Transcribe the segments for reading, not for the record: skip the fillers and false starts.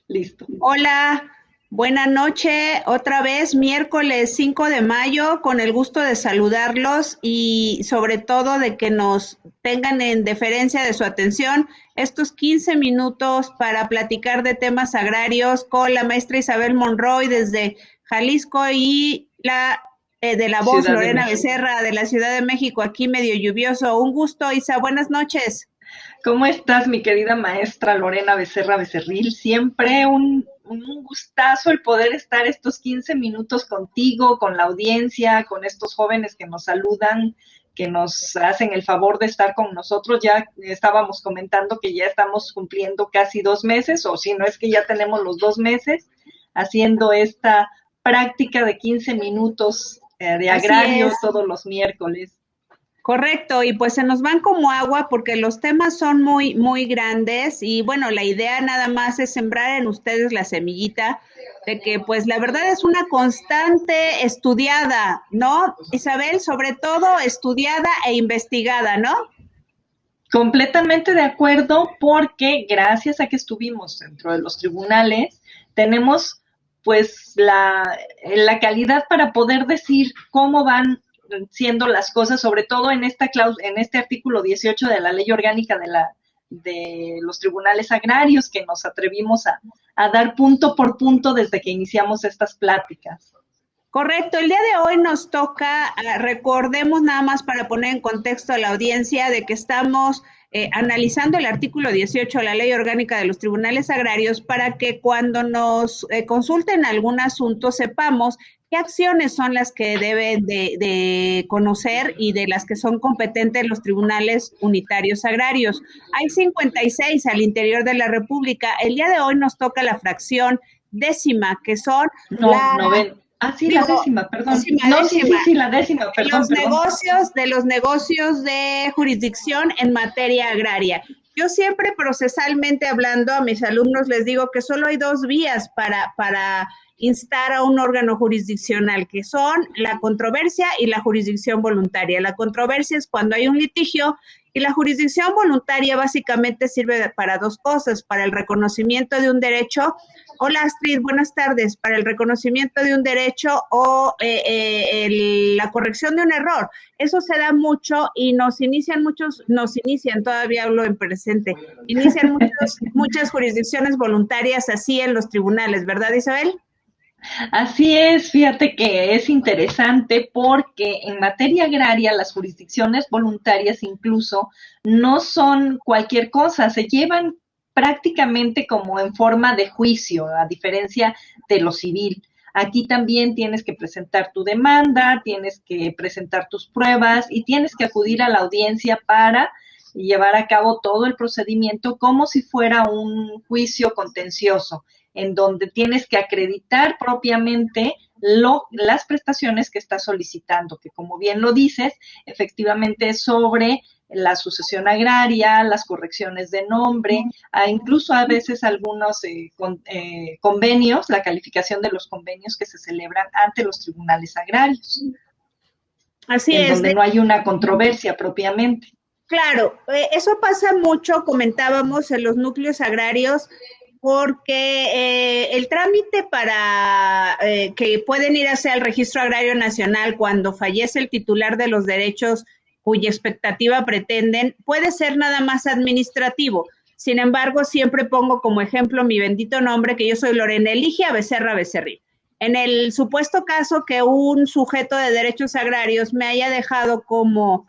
Listo. Hola, buena noche. Otra vez, miércoles 5 de mayo, con el gusto de saludarlos y sobre todo de que nos tengan en deferencia de su atención estos 15 minutos para platicar de temas agrarios con la maestra Isabel Monroy desde Jalisco y la de la voz Ciudad de Lorena México. Becerra de la Ciudad de México, aquí medio lluvioso. Un gusto, Isa. Buenas noches. ¿Cómo estás, mi querida maestra Lorena Becerra Becerril? Siempre un gustazo el poder estar estos 15 minutos contigo, con la audiencia, con estos jóvenes que nos saludan, que nos hacen el favor de estar con nosotros. Ya estábamos comentando que ya estamos cumpliendo casi 2 meses, o si no es que ya tenemos los 2 meses, haciendo esta práctica de 15 minutos de Así agrario es. todos los miércoles. Correcto, y pues se nos van como agua porque los temas son muy, muy grandes y bueno, la idea nada más es sembrar en ustedes la semillita de que pues la verdad es una constante estudiada, ¿no? Isabel, sobre todo estudiada e investigada, ¿no? Completamente de acuerdo, porque gracias a que estuvimos dentro de los tribunales, tenemos pues la calidad para poder decir cómo van siendo las cosas, sobre todo en en este artículo 18 de la Ley Orgánica de los Tribunales Agrarios, que nos atrevimos a dar punto por punto desde que iniciamos estas pláticas. Correcto, el día de hoy nos toca, recordemos nada más para poner en contexto a la audiencia de que estamos analizando el artículo 18 de la Ley Orgánica de los Tribunales Agrarios para que cuando nos consulten algún asunto sepamos qué acciones son las que deben de conocer y de las que son competentes los tribunales unitarios agrarios. Hay 56 al interior de la República. El día de hoy nos toca la fracción décima, que son No, la no ven. Ah, sí, la digo, décima, perdón. décima, No, sí, décima, sí, sí, la décima, perdón, perdón. de los negocios de jurisdicción en materia agraria. Yo siempre procesalmente hablando a mis alumnos les digo que solo hay dos vías para instar a un órgano jurisdiccional, que son la controversia y la jurisdicción voluntaria. La controversia es cuando hay un litigio y la jurisdicción voluntaria básicamente sirve para dos cosas, para el reconocimiento de un derecho. Hola Astrid, buenas tardes. Para el reconocimiento de un derecho o la corrección de un error. Eso se da mucho y nos inician, todavía hablo en presente, inician muchas jurisdicciones voluntarias así en los tribunales, ¿verdad Isabel? Así es, fíjate que es interesante porque en materia agraria las jurisdicciones voluntarias incluso no son cualquier cosa, se llevan prácticamente como en forma de juicio, a diferencia de lo civil. Aquí también tienes que presentar tu demanda, tienes que presentar tus pruebas y tienes que acudir a la audiencia para llevar a cabo todo el procedimiento como si fuera un juicio contencioso en donde tienes que acreditar propiamente las prestaciones que estás solicitando, que como bien lo dices, efectivamente es sobre la sucesión agraria, las correcciones de nombre, incluso a veces algunos convenios, la calificación de los convenios que se celebran ante los tribunales agrarios, Así en es, donde no hay una controversia propiamente. claro, eso pasa mucho, comentábamos en los núcleos agrarios, porque el trámite para que pueden ir hacia el Registro Agrario Nacional cuando fallece el titular de los derechos cuya expectativa pretenden, puede ser nada más administrativo. Sin embargo, siempre pongo como ejemplo mi bendito nombre, que yo soy Lorena Eligia Becerra Becerril. En el supuesto caso que un sujeto de derechos agrarios me haya dejado como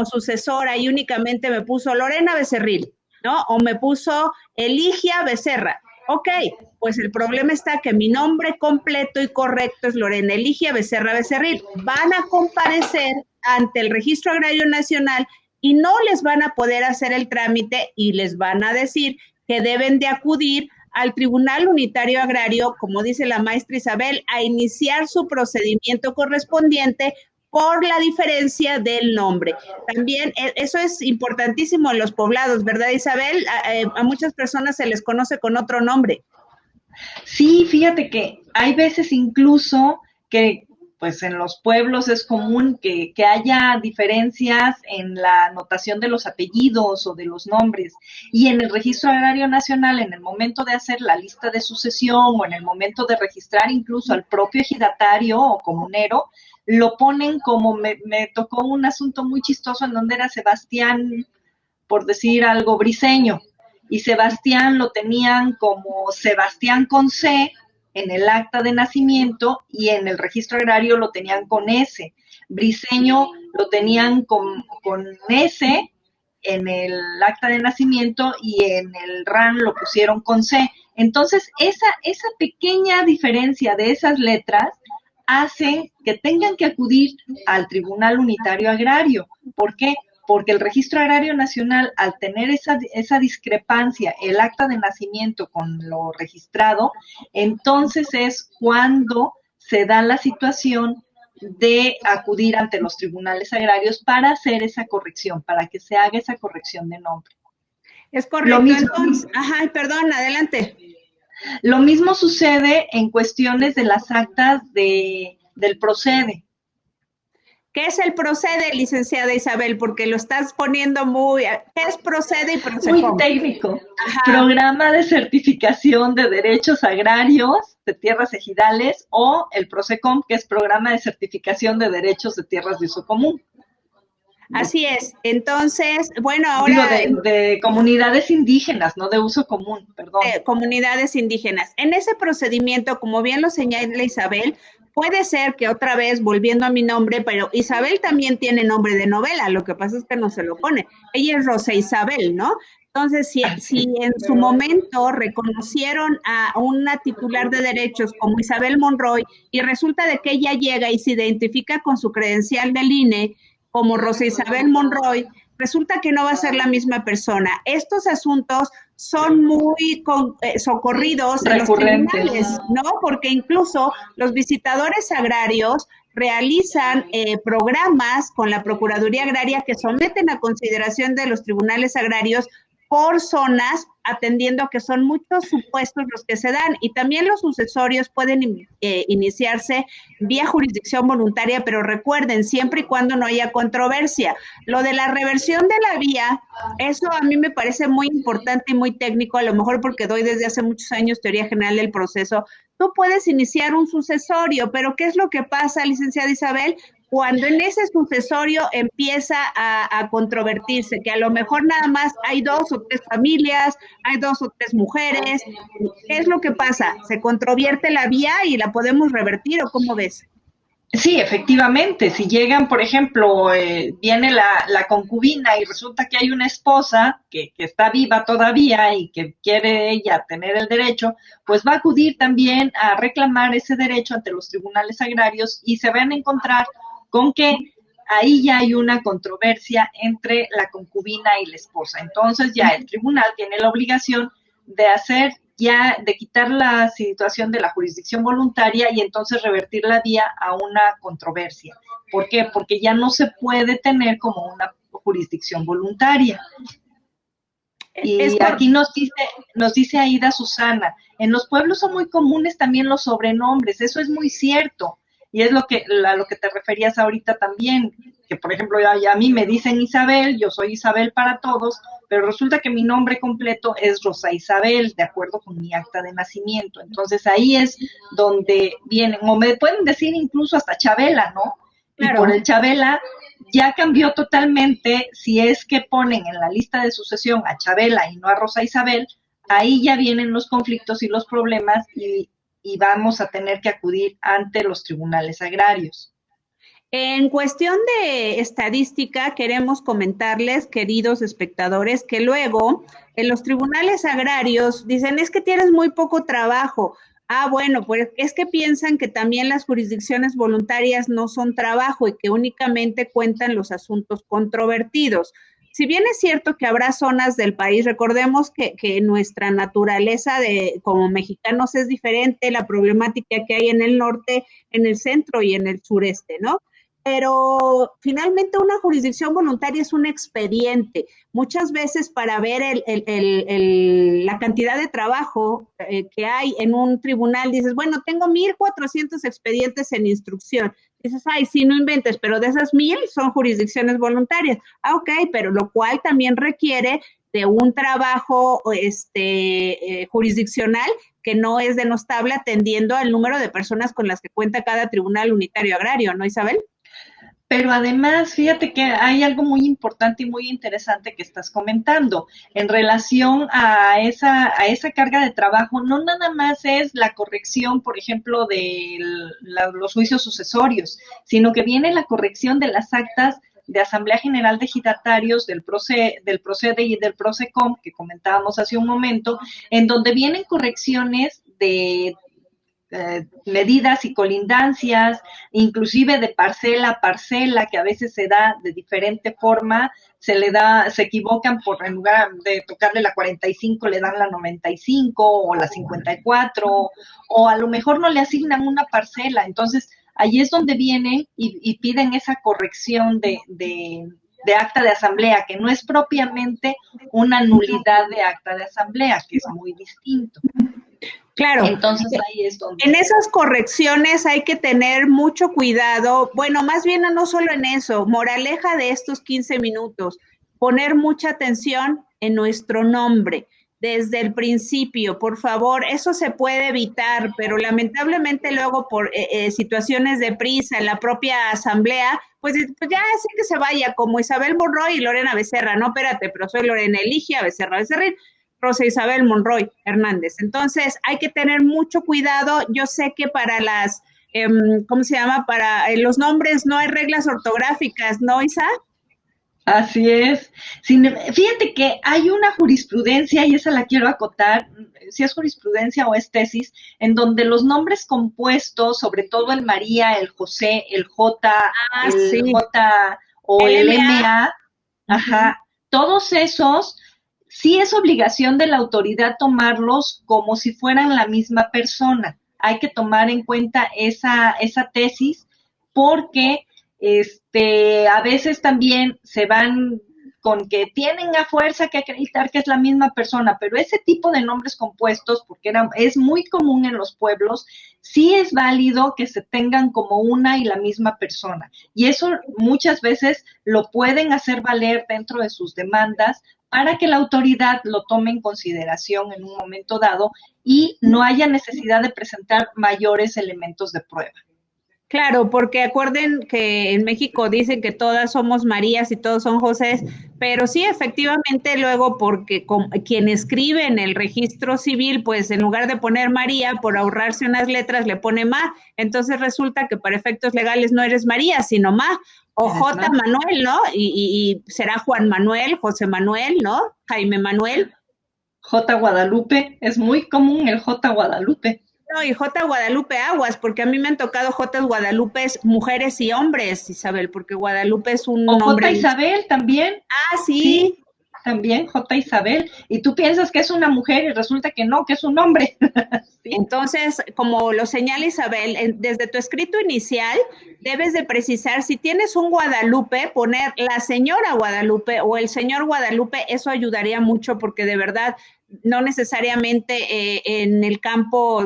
sucesora y únicamente me puso Lorena Becerril, ¿no? O me puso Eligia Becerra. Ok, pues el problema está que mi nombre completo y correcto es Lorena Eligia Becerra Becerril. Van a comparecer ante el Registro Agrario Nacional y no les van a poder hacer el trámite y les van a decir que deben de acudir al Tribunal Unitario Agrario, como dice la maestra Isabel, a iniciar su procedimiento correspondiente por la diferencia del nombre. También eso es importantísimo en los poblados, ¿verdad, Isabel? A muchas personas se les conoce con otro nombre. Sí, fíjate que hay veces incluso que pues en los pueblos es común que haya diferencias en la anotación de los apellidos o de los nombres. Y en el Registro Agrario Nacional, en el momento de hacer la lista de sucesión o en el momento de registrar incluso al propio ejidatario o comunero, lo ponen como, me tocó un asunto muy chistoso en donde era Sebastián, por decir algo, Briceño, y Sebastián lo tenían como Sebastián con C en el acta de nacimiento y en el registro agrario lo tenían con S. Briceño lo tenían con S en el acta de nacimiento y en el RAN lo pusieron con C. Entonces, esa pequeña diferencia de esas letras hace que tengan que acudir al Tribunal Unitario Agrario. ¿Por qué? Porque el Registro Agrario Nacional, al tener esa discrepancia, el acta de nacimiento con lo registrado, entonces es cuando se da la situación de acudir ante los tribunales agrarios para hacer esa corrección, para que se haga esa corrección de nombre. Es correcto, entonces, perdón, adelante. Lo mismo sucede en cuestiones de las actas del procede. ¿Qué es el procede, licenciada Isabel? Porque lo estás poniendo muy... ¿Qué es procede y procecom? Muy técnico. Ajá. Programa de certificación de derechos agrarios de tierras ejidales o el PROCECOM, que es Programa de certificación de derechos de tierras de uso común. Así es. Entonces, bueno, ahora... Digo, de comunidades indígenas, no de uso común, perdón. De comunidades indígenas. En ese procedimiento, como bien lo señala Isabel, puede ser que otra vez, volviendo a mi nombre, pero Isabel también tiene nombre de novela, lo que pasa es que no se lo pone. Ella es Rosa Isabel, ¿no? Entonces, si en su momento reconocieron a una titular de derechos como Isabel Monroy y resulta de que ella llega y se identifica con su credencial del INE como Rosa Isabel Monroy, resulta que no va a ser la misma persona. Estos asuntos son muy socorridos en los tribunales, ¿no? Porque incluso los visitadores agrarios realizan programas con la Procuraduría Agraria que someten a consideración de los tribunales agrarios por zonas, atendiendo que son muchos supuestos los que se dan, y también los sucesorios pueden iniciarse vía jurisdicción voluntaria, pero recuerden, siempre y cuando no haya controversia. Lo de la reversión de la vía, eso a mí me parece muy importante y muy técnico, a lo mejor porque doy desde hace muchos años teoría general del proceso. Tú puedes iniciar un sucesorio, pero ¿qué es lo que pasa, licenciada Isabel? Cuando en ese sucesorio empieza a controvertirse, que a lo mejor nada más hay 2 o 3 familias, hay 2 o 3 mujeres, ¿qué es lo que pasa? ¿Se controvierte la vía y la podemos revertir o cómo ves? Sí, efectivamente, si llegan, por ejemplo, viene la concubina y resulta que hay una esposa que está viva todavía y que quiere ella tener el derecho, pues va a acudir también a reclamar ese derecho ante los tribunales agrarios y se van a encontrar con que ahí ya hay una controversia entre la concubina y la esposa. Entonces ya el tribunal tiene la obligación de quitar la situación de la jurisdicción voluntaria y entonces revertir la vía a una controversia. ¿Por qué? Porque ya no se puede tener como una jurisdicción voluntaria. Y aquí nos dice Aida Susana, en los pueblos son muy comunes también los sobrenombres, eso es muy cierto. Y es a lo que te referías ahorita también, que por ejemplo a mí me dicen Isabel, yo soy Isabel para todos, pero resulta que mi nombre completo es Rosa Isabel, de acuerdo con mi acta de nacimiento. Entonces ahí es donde vienen, o me pueden decir incluso hasta Chabela, ¿no? Claro. Y por el Chabela ya cambió totalmente, si es que ponen en la lista de sucesión a Chabela y no a Rosa Isabel, ahí ya vienen los conflictos y los problemas y vamos a tener que acudir ante los tribunales agrarios. En cuestión de estadística, queremos comentarles, queridos espectadores, que luego en los tribunales agrarios dicen, es que tienes muy poco trabajo. Ah, bueno, pues es que piensan que también las jurisdicciones voluntarias no son trabajo y que únicamente cuentan los asuntos controvertidos. Si bien es cierto que habrá zonas del país, recordemos que nuestra naturaleza como mexicanos es diferente, la problemática que hay en el norte, en el centro y en el sureste, ¿no? Pero finalmente una jurisdicción voluntaria es un expediente. Muchas veces para ver la cantidad de trabajo que hay en un tribunal, dices, bueno, tengo 1,400 expedientes en instrucción. Dices, ay, sí, no inventes, pero de esas 1,000 son jurisdicciones voluntarias. Ah, ok, pero lo cual también requiere de un trabajo jurisdiccional que no es denostable atendiendo al número de personas con las que cuenta cada tribunal unitario agrario, ¿no, Isabel? Pero además, fíjate que hay algo muy importante y muy interesante que estás comentando en relación a esa carga de trabajo. No nada más es la corrección, por ejemplo, de los juicios sucesorios, sino que viene la corrección de las actas de Asamblea General de Ejidatarios del PROCEDE y del PROCECOM, que comentábamos hace un momento, en donde vienen correcciones de medidas y colindancias, inclusive de parcela a parcela, que a veces se da de diferente forma, se equivocan por en lugar de tocarle la 45, le dan la 95 o la 54, o a lo mejor no le asignan una parcela. Entonces, ahí es donde vienen y piden esa corrección de acta de asamblea, que no es propiamente una nulidad de acta de asamblea, que es muy distinto. Claro. Entonces ahí es donde... En esas correcciones hay que tener mucho cuidado, bueno, más bien no solo en eso, moraleja de estos 15 minutos, poner mucha atención en nuestro nombre desde el principio, por favor, eso se puede evitar, pero lamentablemente luego por situaciones de prisa en la propia asamblea, pues ya sí que se vaya, como Isabel Monroy y Lorena Becerra, no, espérate, pero soy Lorena Eligia Becerra Becerril, Rosa Isabel Monroy Hernández. Entonces, hay que tener mucho cuidado. Yo sé que para las, ¿cómo se llama? Para los nombres no hay reglas ortográficas, ¿no, Isa? Así es. Fíjate que hay una jurisprudencia, y esa la quiero acotar, si es jurisprudencia o es tesis, en donde los nombres compuestos, sobre todo el María, el José, el J, el sí. J o el MA, ajá, todos esos, sí es obligación de la autoridad tomarlos como si fueran la misma persona. Hay que tomar en cuenta esa tesis porque a veces también se van con que tienen a fuerza que acreditar que es la misma persona, pero ese tipo de nombres compuestos, porque es muy común en los pueblos, sí es válido que se tengan como una y la misma persona. Y eso muchas veces lo pueden hacer valer dentro de sus demandas para que la autoridad lo tome en consideración en un momento dado y no haya necesidad de presentar mayores elementos de prueba. Claro, porque acuerden que en México dicen que todas somos Marías y todos son Josés, pero sí, efectivamente, luego porque quien escribe en el registro civil, pues en lugar de poner María, por ahorrarse unas letras, le pone Ma, entonces resulta que para efectos legales no eres María, sino Ma, o J. Manuel, ¿no? Y será Juan Manuel, José Manuel, ¿no? Jaime Manuel. J. Guadalupe, es muy común el J. Guadalupe. No, y J. Guadalupe Aguas, porque a mí me han tocado J. Guadalupe mujeres y hombres, Isabel, porque Guadalupe es un nombre. J. Isabel también. Ah, sí. También J. Isabel. Y tú piensas que es una mujer y resulta que no, que es un hombre. ¿Sí? Entonces, como lo señala Isabel, desde tu escrito inicial debes de precisar si tienes un Guadalupe, poner la señora Guadalupe o el señor Guadalupe, eso ayudaría mucho porque de verdad no necesariamente en el campo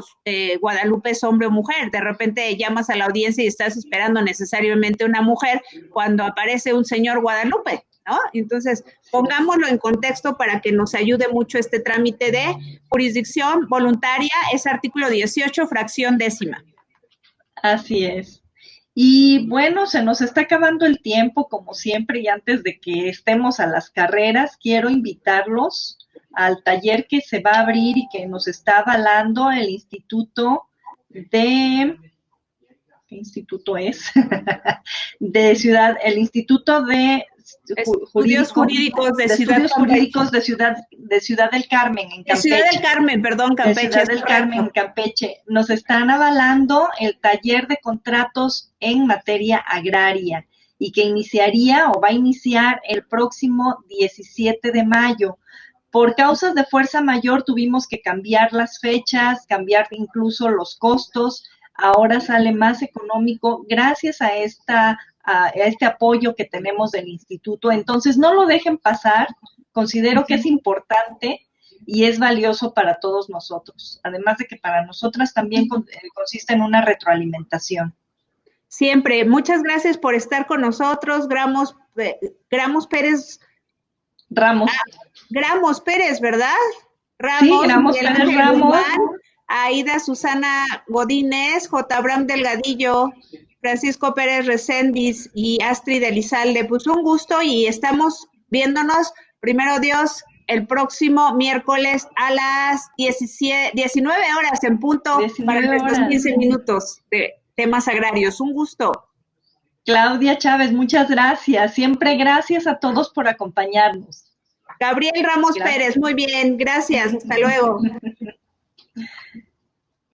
Guadalupe es hombre o mujer. De repente llamas a la audiencia y estás esperando necesariamente una mujer cuando aparece un señor Guadalupe, ¿no? Entonces, pongámoslo en contexto para que nos ayude mucho este trámite de jurisdicción voluntaria, es artículo 18, fracción 10ª. Así es. Y bueno, se nos está acabando el tiempo, como siempre, y antes de que estemos a las carreras, quiero invitarlos al taller que se va a abrir y que nos está avalando el Instituto de... ¿Qué instituto es? El Instituto de Estudios Jurídicos de Ciudad del Carmen, en Campeche. Ciudad del Carmen, perdón, Campeche. Ciudad del Carmen, en Campeche. Nos están avalando el taller de contratos en materia agraria y que iniciaría o va a iniciar el próximo 17 de mayo. Por causas de fuerza mayor tuvimos que cambiar las fechas, cambiar incluso los costos. Ahora sale más económico gracias a este apoyo que tenemos del instituto. Entonces, no lo dejen pasar. Considero que es importante y es valioso para todos nosotros. Además de que para nosotras también consiste en una retroalimentación. Siempre. Muchas gracias por estar con nosotros, Gramos Pérez. Ramos. Gramos Pérez, ¿verdad? Sí, Ramos, Gramos Miguel Pérez Ángel Ramos. Guzmán, Aida Susana Godínez, J. Abraham Delgadillo, Francisco Pérez Recendis y Astrid Elizalde. Pues un gusto y estamos viéndonos, primero Dios, el próximo miércoles a las 19 horas en punto 19 para nuestros horas. 15 minutos de temas agrarios. Un gusto. Claudia Chávez, muchas gracias. Siempre gracias a todos por acompañarnos. Gabriel Ramos Gracias. Pérez, muy bien, gracias, hasta luego.